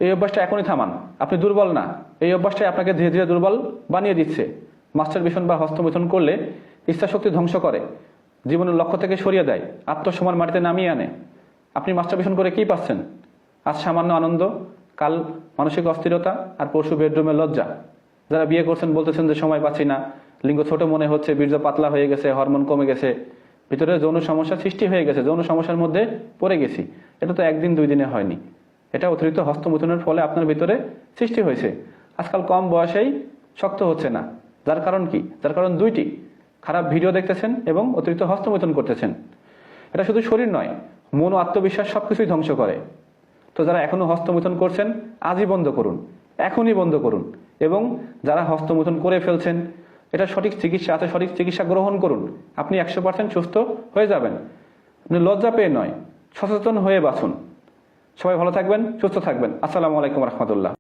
এই অভ্যাসটা এখনই থামান। আপনি দুর্বল না, এই অভ্যাসটাই আপনাকে ধীরে ধীরে দুর্বল বানিয়ে দিচ্ছে। মাস্টারবেশন বা হস্তমৈথুন করলে ইচ্ছাশক্তি ধ্বংস করে, জীবনের লক্ষ্য থেকে সরিয়ে দেয়, আত্মসম্মান মাটিতে নামিয়ে আনে। আপনি মাস্টারবেশন করে কি পাচ্ছেন? আজ সামান্য আনন্দ, কাল মানসিক অস্থিরতা, আর পরশু বেডরুমের লজ্জা। যারা বিয়ে করছেন বলতেছেন যে সময় পাচ্ছি না, লিঙ্গ ছোট মনে হচ্ছে, বীর্য পাতলা হয়ে গেছে, হরমোন কমে গেছে, ভিতরে যৌন সমস্যা সৃষ্টি হয়ে গেছে, যৌন সমস্যার মধ্যে পড়ে গেছি। এটা তো একদিন দুই দিনে হয়নি, এটা অতিরিক্ত হস্তমৈথুনের ফলে আপনার ভিতরে সৃষ্টি হয়েছে। আজকাল কম বয়সেই শক্ত হচ্ছে না। যার কারণ কি? যার কারণ দুইটি: খারাপ ভিডিও দেখতেছেন এবং অতিরিক্ত হস্তমৈথুন করতেছেন। এটা শুধু শরীর নয়, মন ও আত্মবিশ্বাস সবকিছুই ধ্বংস করে। তো যারা এখনো হস্তমৈথুন করছেন, আজই বন্ধ করুন, এখনই বন্ধ করুন। এবং যারা হস্তমৈথুন করে ফেলছেন, এটা সঠিক চিকিৎসা আছে, সঠিক চিকিৎসা গ্রহণ করুন। আপনি 100% সুস্থ হয়ে যাবেন। আপনি লজ্জা পেয়ে নয়, সচেতন হয়ে বাঁচুন। সবাই ভালো থাকবেন, সুস্থ থাকবেন। আসসালামু আলাইকুম রহমতুল্লাহ।